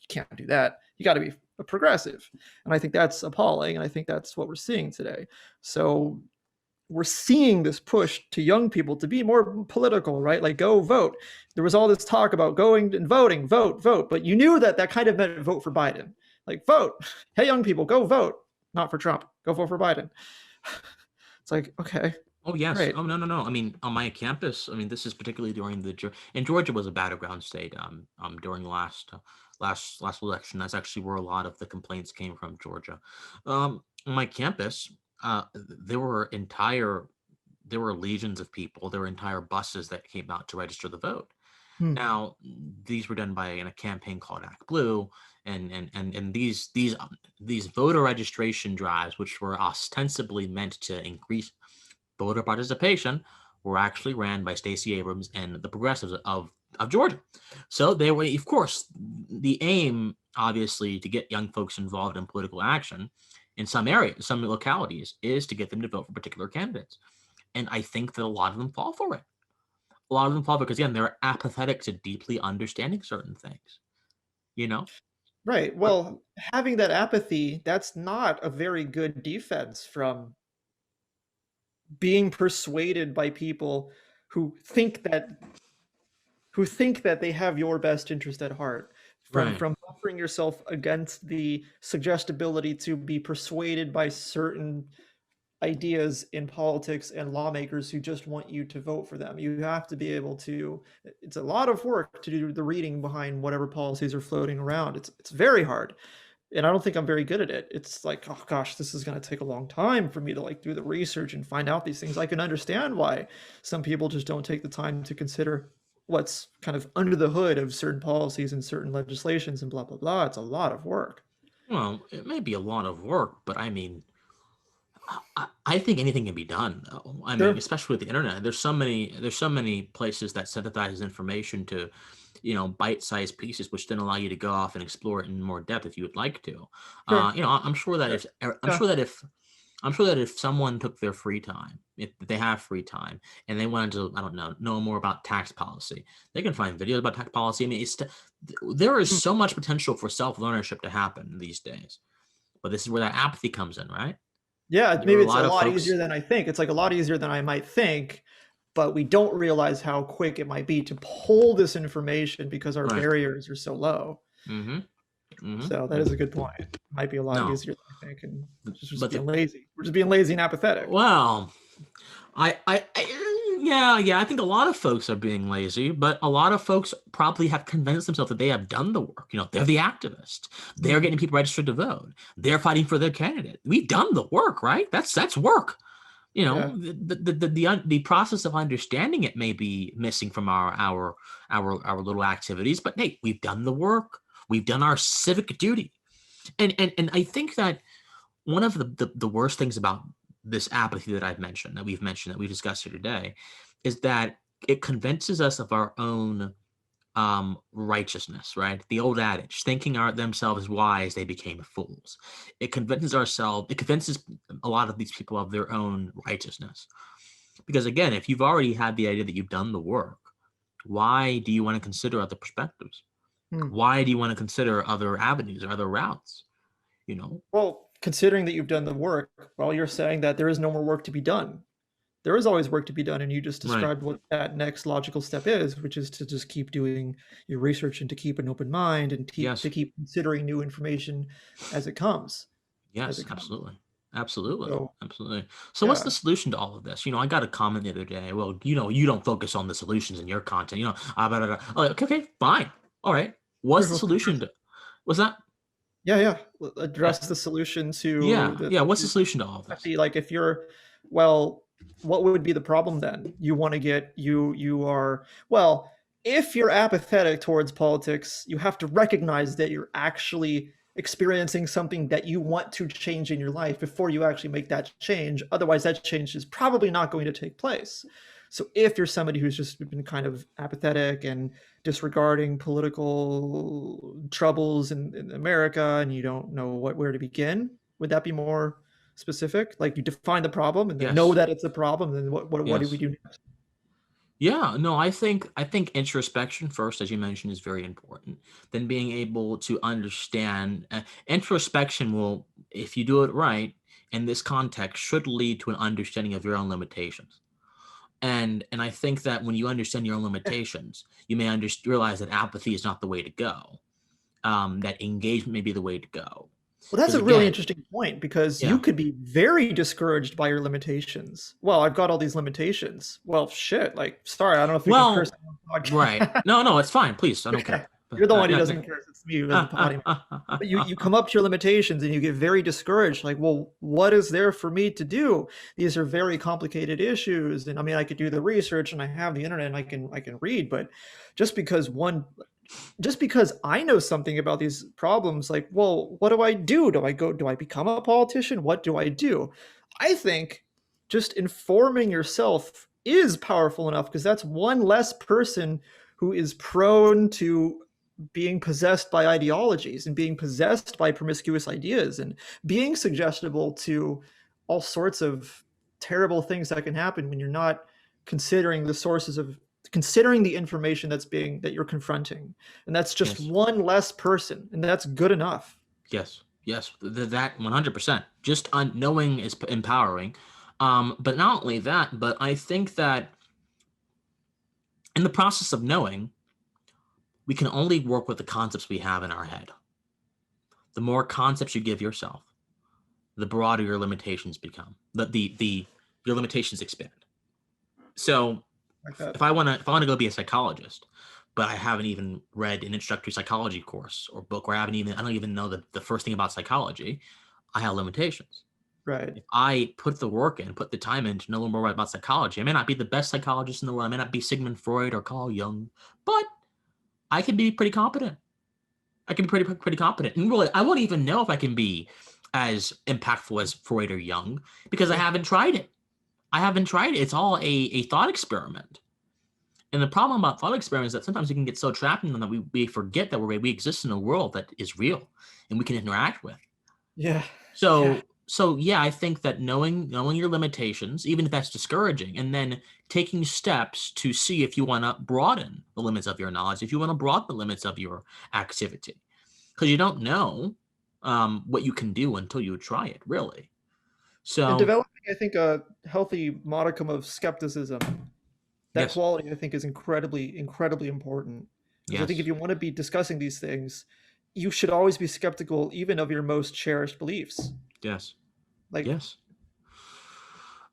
can't do that. You got to be a progressive. And I think that's appalling. And I think that's what we're seeing today. So we're seeing this push to young people to be more political, right? Like go vote. There was all this talk about going and voting, vote, but you knew that that kind of meant vote for Biden. Like vote. Hey, young people, go vote. Not for Trump. Go vote for Biden. It's like, okay, Oh yes. great. Oh no. I mean, on my campus, I mean, this is particularly during and Georgia was a battleground state. During the last election, that's actually where a lot of the complaints came from, Georgia. On my campus, there were legions of people. There were entire buses that came out to register the vote. Hmm. Now, these were done by in a campaign called Act Blue, and these voter registration drives, which were ostensibly meant to increase voter participation, were actually ran by Stacey Abrams and the progressives of Georgia. So they were, of course, the aim, obviously, to get young folks involved in political action in some areas, some localities, is to get them to vote for particular candidates. And I think that a lot of them fall for it. A lot of them fall because, again, they're apathetic to deeply understanding certain things, you know? Right. But Well, having that apathy, that's not a very good defense from being persuaded by people who think that they have your best interest at heart, from right. from filtering yourself against the suggestibility to be persuaded by certain ideas in politics and lawmakers who just want you to vote for them. You have to be able to, it's a lot of work to do the reading behind whatever policies are floating around. It's very hard. And I don't think I'm very good at it. It's like, oh gosh, this is going to take a long time for me to like do the research and find out these things. I can understand why some people just don't take the time to consider what's kind of under the hood of certain policies and certain legislations and blah blah blah. It's a lot of work. Well, it may be a lot of work, but I mean, I think anything can be done, though. I mean, Sure, especially with the internet, there's so many places that synthesize information to, bite-sized pieces, which then allow you to go off and explore it in more depth if you would like to. sure, I'm sure that sure. if I'm Yeah, sure that if I'm sure that if someone took their free time, if they have free time, and they wanted to, I don't know more about tax policy, they can find videos about tax policy. I mean, there is mm, so much potential for self-learnership to happen these days. But this is where that apathy comes in, right? yeah. There are Maybe a it's a lot of lot easier folks. than I think. It's like a lot easier than I might think, but we don't realize how quick it might be to pull this information because our Right. barriers are so low. Mm-hmm. Mm-hmm. So that is a good point. It might be a lot No, easier than I think, and just but being lazy. We're just being lazy and apathetic. well, yeah. I think a lot of folks are being lazy, but a lot of folks probably have convinced themselves that they have done the work. They're the activist. They're Mm, getting people registered to vote. They're fighting for their candidate. We've done the work, right? That's work. yeah. The process of understanding it may be missing from our little activities, but hey, we've done the work. We've done our civic duty. And I think that one of the worst things about this apathy that we've mentioned, that we discussed here today, is that it convinces us of our own righteousness, right? The old adage, thinking are themselves wise, they became fools. It convinces a lot of these people of their own righteousness. Because again, if you've already had the idea that you've done the work, why do you want to consider other perspectives? Mm. Why do you want to consider other avenues or other routes? You know, Well, considering that you've done the work, well, you're saying that there is no more work to be done. There is always work to be done, and you just right? described what that next logical step is, which is to just keep doing your research and to keep an open mind and Yes. to keep considering new information as it comes, as Yes, it comes. absolutely. Absolutely. So Absolutely. So what's the yeah, solution to all of this? I got a comment the other day. Well, you don't focus on the solutions in your content. Blah, blah, blah. Oh, okay, fine. All right. What's the solution to what's that? yeah, yeah. Uh, Address the solution to yeah, the yeah. What's the solution to all of this? apathy. Like if you're, well, what would be the problem then? You want to get you are well. If you're apathetic towards politics, you have to recognize that you're actually experiencing something that you want to change in your life before you actually make that change. Otherwise, that change is probably not going to take place. So if you're somebody who's just been kind of apathetic and disregarding political troubles in America and you don't know where to begin, would that be more specific? Like you define the problem and then know Yes. that it's a problem, and then what do we Yes. do next? Yeah, no, I think introspection first, as you mentioned, is very important. Then being able to understand introspection will, if you do it right in this context, should lead to an understanding of your own limitations. And I think that when you understand your own Yeah. limitations, you may realize that apathy is not the way to go. That engagement may be the way to go. Well, that's Because a really again, interesting point because you yeah. could be very discouraged by your limitations. Well, I've got all these limitations. Well, shit. Like, sorry, I don't know if we can curse Well, on the right. podcast. No, it's fine. Please, I don't Okay. care. But, You're the one who doesn't curse. It's me who has the potty. But you come up to your limitations and you get very discouraged. Like, well, what is there for me to do? These are very complicated issues, and I mean, I could do the research, and I have the internet, and I can read. But just because one, just because I know something about these problems, like, well, what do I do? Do I become a politician? What do I do? I think just informing yourself is powerful enough because that's one less person who is prone to being possessed by ideologies and being possessed by promiscuous ideas and being suggestible to all sorts of terrible things that can happen when you're not considering the sources of considering the information that you're confronting, and that's just yes. one less person, and that's good enough. Yes, yes, that 100%. Just knowing is empowering. But not only that, but I think that in the process of knowing, we can only work with the concepts we have in our head. the more concepts you give yourself, the broader your limitations become. Your limitations expand. So Like that. if I want to go be a psychologist, but I haven't even read an introductory psychology I don't even know the first thing about psychology, I have limitations. Right. If I put the work in, put the time in to know a little more about psychology, I may not be the best psychologist in the world. I may not be Sigmund Freud or Carl Jung, but I can be pretty competent. I can be pretty competent. And really, I won't even know if I can be as impactful as Freud or Jung because I Yeah. haven't tried it. I haven't tried it. It's all a thought experiment. And the problem about thought experiments is that sometimes we can get so trapped in them that we forget that we exist in a world that is real and we can interact with. Yeah. Yeah. So yeah, I think that knowing your limitations, even if that's discouraging, and then taking steps to see if you want to broaden the limits of your knowledge, if you want to broaden the limits of your activity, because you don't know what you can do until you try it, really. And So developing, I think, a healthy modicum of skepticism, that yes, quality, I think, is incredibly, incredibly important. Because I think if yes, you want to be discussing these things, you should always be skeptical, even of your most cherished beliefs. yes, Like, yes.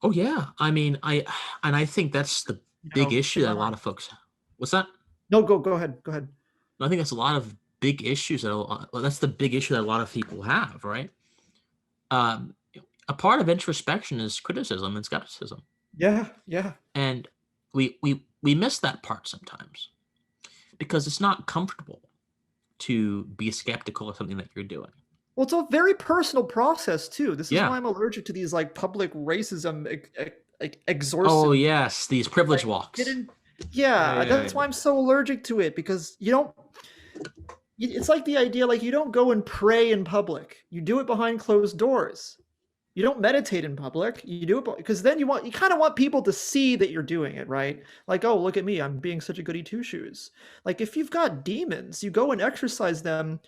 Oh yeah. I mean, I think that's the big issue in that my a lot mind. of folks. What's that? No, go ahead. Go ahead. I think that's a lot of big issues that's the big issue that a lot of people have, right? Um, a part of introspection is criticism and skepticism, Yeah, yeah. and we miss that part sometimes because it's not comfortable to be skeptical of something that you're doing. Well, it's a very personal process too. This is Yeah. why I'm allergic to these like public racism Oh exorcisms. yes, these privilege Like, walks. didn't Yeah, yeah, yeah, that's yeah. why I'm so allergic to it because you don't. It's like the idea like you don't go and pray in public. You do it behind closed doors. You don't meditate in public. You do it because then you kind of want people to see that you're doing it, right? Like, oh, look at me, I'm being such a goody two shoes. Like, if you've got demons, you go and exercise them.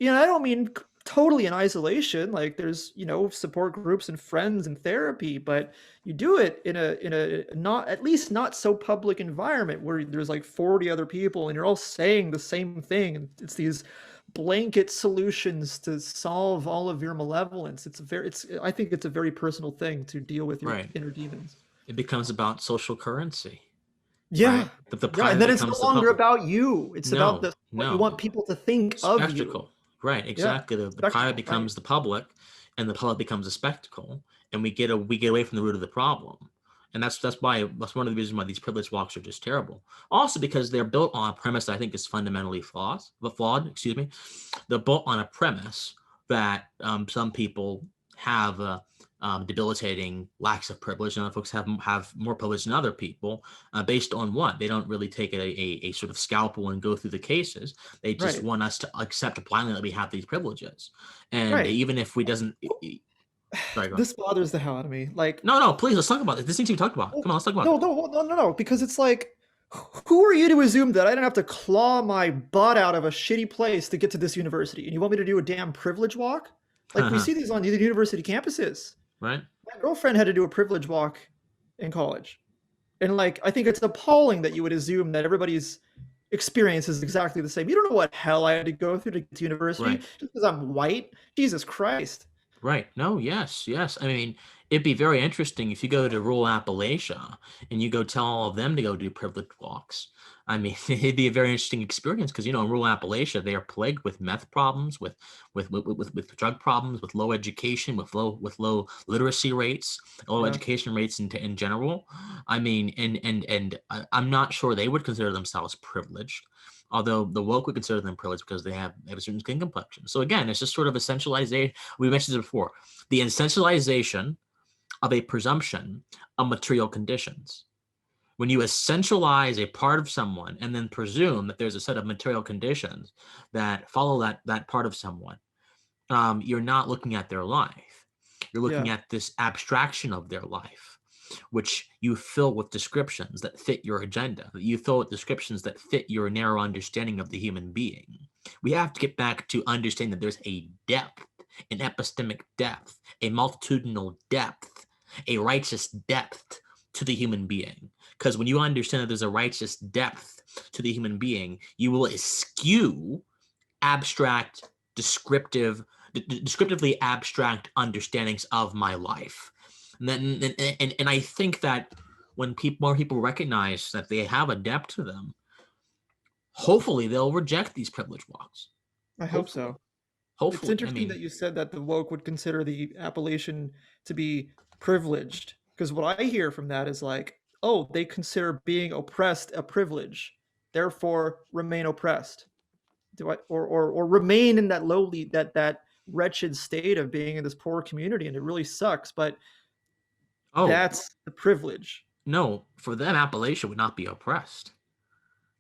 I don't mean totally in isolation. Like, there's support groups and friends and therapy, but you do it in a not at least not so public environment where there's like 40 other people and you're all saying the same thing, and it's these blanket solutions to solve all of your malevolence. It's I think it's a very personal thing to deal with your Right. inner demons. It becomes about social currency, Yeah. right? That the Yeah, and private then it's no becomes the longer public. about you. It's about No, the what you no. want people to think of you. Spectacle. Right, Yeah. exactly. The private Spectacle, right? becomes the public, and the public becomes a spectacle, and we get away from the root of the problem. And that's one of the reasons why these privilege walks are just terrible. Also because they're built on a premise that I think is fundamentally flawed. Excuse me. They're built on a premise that some people have debilitating lacks of privilege, and other folks have more privilege than other people. Based on what? They don't really take a sort of scalpel and go through the cases. They just Right. want us to accept blindly that we have these privileges, and Right. even if we doesn't. Sorry, go on. This bothers the hell out of me. Like, No, no, please, let's talk about this. This needs to be talked about. oh, Come on, let's talk about no, it. no, no, no, no, because it's like, who are you to assume that I didn't have to claw my butt out of a shitty place to get to this university? And you want me to do a damn privilege walk? Like, we see these on these university campuses. Right? My girlfriend had to do a privilege walk in college. And like, I think it's appalling that you would assume that everybody's experience is exactly the same. You don't know what hell I had to go through to get to university Right. just because I'm white. Jesus Christ. Right. No, yes, yes. I mean, it'd be very interesting if you go to rural Appalachia and you go tell all of them to go do privilege walks. I mean, it'd be a very interesting experience because in rural Appalachia they are plagued with meth problems, with drug problems, with low education, with low literacy rates, low Yeah. education rates in general. I mean, I'm not sure they would consider themselves privileged. Although the woke would consider them privileged because they have a certain skin complexion. So again, it's just sort of essentialization. We mentioned it before. The essentialization of a presumption of material conditions. When you essentialize a part of someone and then presume that there's a set of material conditions that follow that part of someone, you're not looking at their life. You're looking Yeah. at this abstraction of their life, which you fill with descriptions that fit your agenda, that you fill with descriptions that fit your narrow understanding of the human being. We have to get back to understanding that there's a depth, an epistemic depth, a multitudinal depth, a righteous depth to the human being. Because when you understand that there's a righteous depth to the human being, you will eschew abstract, descriptive, descriptively abstract understandings of my life. And I think that when more people recognize that they have a depth to them, hopefully they'll reject these privilege walks. I hope Hopefully, so. It's hopefully. I interesting mean, that you said that the woke would consider the Appalachian to be privileged, because what I hear from that is like, oh, they consider being oppressed a privilege, therefore remain oppressed. Do I or remain in that lowly that wretched state of being in this poor community, and it really sucks, but oh that's the privilege. no, for them, Appalachia would not be oppressed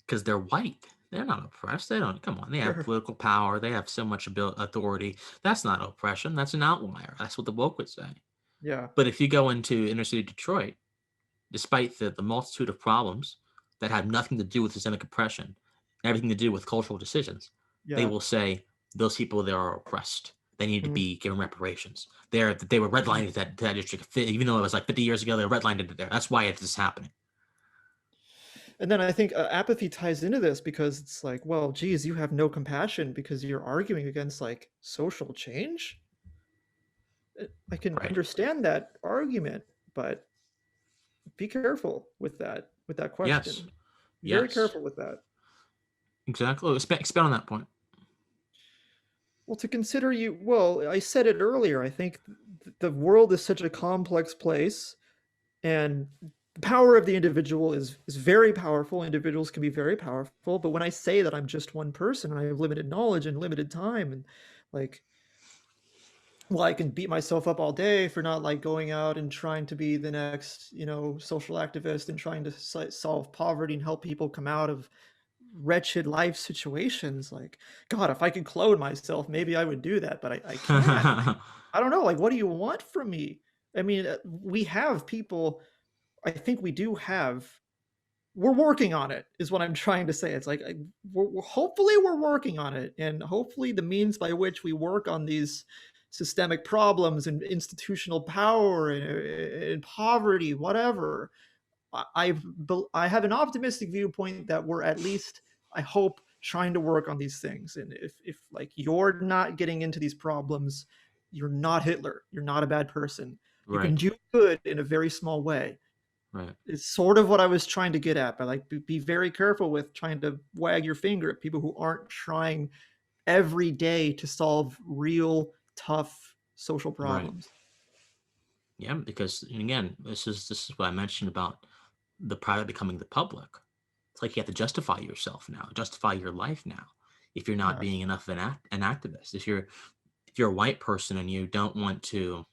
because they're white. They're not oppressed. They don't. Come on, they have Sure. political power. They have so much authority. That's not oppression. That's an outlier. That's what the woke would say. Yeah. But if you go into inner city Detroit, despite the multitude of problems that have nothing to do with systemic oppression, everything to do with cultural decisions, they Yeah. will say those people there are oppressed. They need to Mhm. be given reparations. They were Mhm. redlined to that district, even though it was like 50 years ago. They were redlined into there. That's why it's just happening. And then I think apathy ties into this because it's like, well, geez, you have no compassion because you're arguing against like social change. I can Right? understand that argument, but be careful with that Yes. question. Be very Yes. careful with that. Exactly. Expand on that point. Well, to consider you, well, I said it earlier. I think the world is such a complex place, and the power of the individual is very powerful. Individuals can be very powerful, but when I say that I'm just one person and I have limited knowledge and limited time, and like, well, I can beat myself up all day for not like going out and trying to be the next, social activist and trying to solve poverty and help people come out of wretched life situations. Like, God, if I could clone myself, maybe I would do that, but I can't. I don't know. Like, what do you want from me? I mean, we have people. I think we do have. We're working on it, is what I'm trying to say. It's like hopefully we're working on it, and hopefully the means by which we work on these systemic problems and institutional power and poverty, whatever. I I have an optimistic viewpoint that we're at least, I hope, trying to work on these things. And if like you're not getting into these problems, you're not Hitler. You're not a bad person. You can Right. do good in a very small way. Right. It's sort of what I was trying to get at. But like, be very careful with trying to wag your finger at people who aren't trying every day to solve real tough social Right. problems. Yeah. Because and again, this is what I mentioned about the private becoming the public. It's like you have to justify yourself now, justify your life now. If you're not Yeah. being enough of an activist, if you're a white person and you don't want to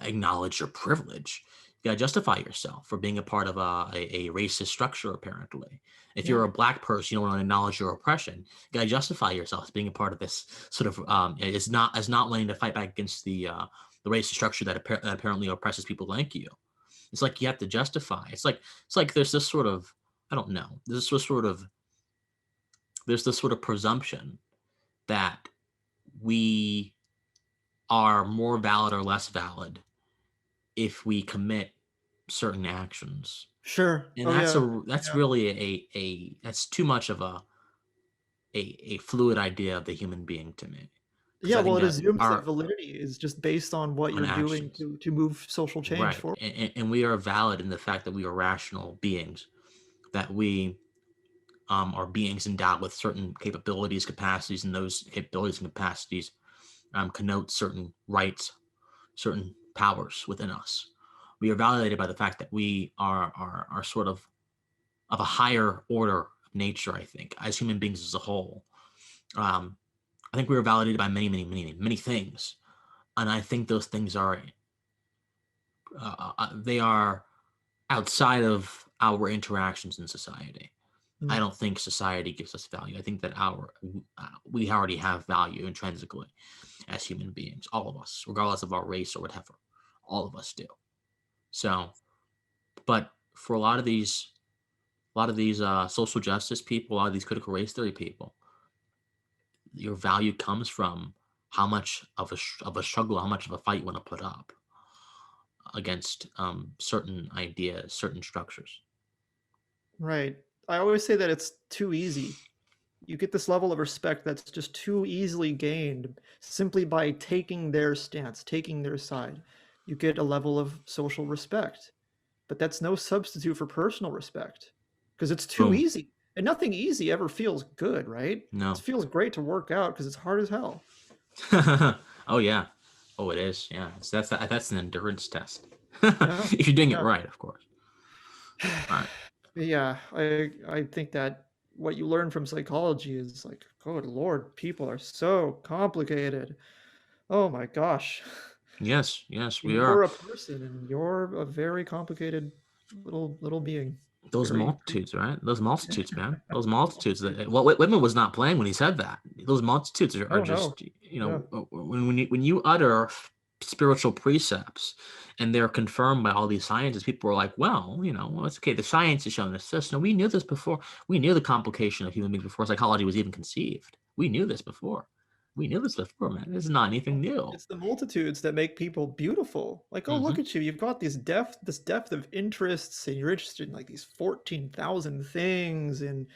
acknowledge your privilege, you gotta justify yourself for being a part of a racist structure. Apparently, if you're Yeah. a black person, you don't want to acknowledge your oppression. You gotta justify yourself as being a part of this sort of is not willing to fight back against the racist structure that apparently oppresses people like you. It's like you have to justify. It's like there's this sort of I don't know. There's this sort of presumption that we are more valid or less valid if we commit certain actions. Sure. And Oh that's yeah. a that's Yeah. really a that's too much of a fluid idea of the human being to me. Because Yeah, I well, think it that assumes that our validity is just based on what on you're doing actions. to move social change Right. forward. And we are valid in the fact that we are rational beings, that we are beings endowed with certain capabilities, capacities, and those capabilities and capacities connote certain rights, certain powers within us. We are validated by the fact that we are sort of a higher order of nature. I think as human beings as a whole, um, I think we are validated by many, many, many, many things, and I think those things are they are outside of our interactions in society. I Mm. don't think society gives us value. I think that we already have value intrinsically as human beings, all of us, regardless of our race or whatever. All of us do. So, but for a lot of these social justice people, a lot of these critical race theory people, your value comes from how much of a struggle, how much of a fight you want to put up against certain ideas, certain structures. Right. I always say that it's too easy. You get this level of respect that's just too easily gained simply by taking their stance, taking their side. You get a level of social respect, but that's no substitute for personal respect because it's too Boom. easy. And nothing easy ever feels good, right? It No. feels great to work out because it's hard as hell. Oh yeah. Oh, it is. Yeah. That's an endurance test. Yeah. If you're doing it Yeah. right, of course. All right. Yeah, I think that what you learn from psychology is like, good Lord, people are so complicated. Oh my gosh. Yes. Yes, we are. You're a person and you're a very complicated little being. Those Very, multitudes, right? Those multitudes, man. Those multitudes. multitudes. Well, Whitman was not playing when he said that. Those multitudes are Oh no. just, Yeah. when you utter spiritual precepts and they're confirmed by all these scientists, people are like, well, it's okay. The science has shown us this. No, we knew this before. We knew the complication of human beings before psychology was even conceived. We knew this before. We knew this before, man. This is not anything new. It's the multitudes that make people beautiful. Like, oh, Hmm. look at you. You've got this depth of interests, and you're interested in like these 14,000 things, and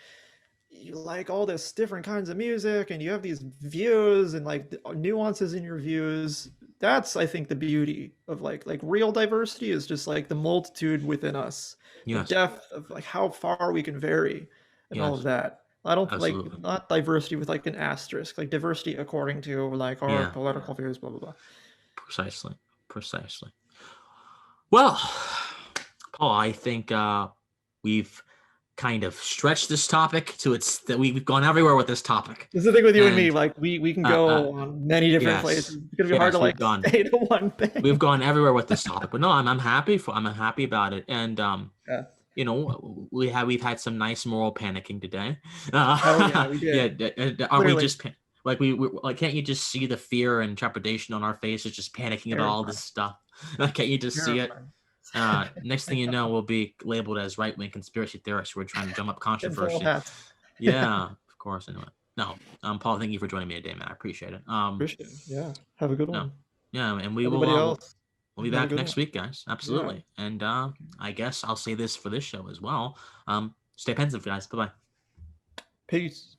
you like all this different kinds of music, and you have these views and like nuances in your views. That's, I think, the beauty of like real diversity is just like the multitude within us, the Yes. depth of like how far we can vary and all of Yes. that. I don't like Absolutely. not diversity with like an asterisk, like diversity according to like our Yeah. political views, blah blah blah. Precisely. Precisely. Well, Paul, I think we've kind of stretched this topic to its that we've gone everywhere with this topic, This is the thing with you and me. and Like we can uh, uh, go on many different places. yes, It's gonna be hard to yes, like stay to one we've thing. gone everywhere with this topic. But no, I'm happy about it, and Yeah. we've had some nice moral panicking today. Oh yeah, we Yeah, did. aren't we Clearly. just like we like? Can't you just see the fear and trepidation on our faces, just panicking about all this Terrifying. stuff? Can't you just see it? Terrifying. Next thing I you know, know. we'll be labeled as right-wing conspiracy theorists who are trying to drum up Tinfoil controversy. hats. Yeah, of course. Anyway, no, Paul, thank you for joining me today, man. I appreciate it. Appreciate it. Yeah. Have a good No, one. yeah, and we will Everybody else, we'll be have a back good next one. week, guys. Yeah. Absolutely. And I guess I'll say this for this show as well. Stay pensive, guys. Bye bye. Peace.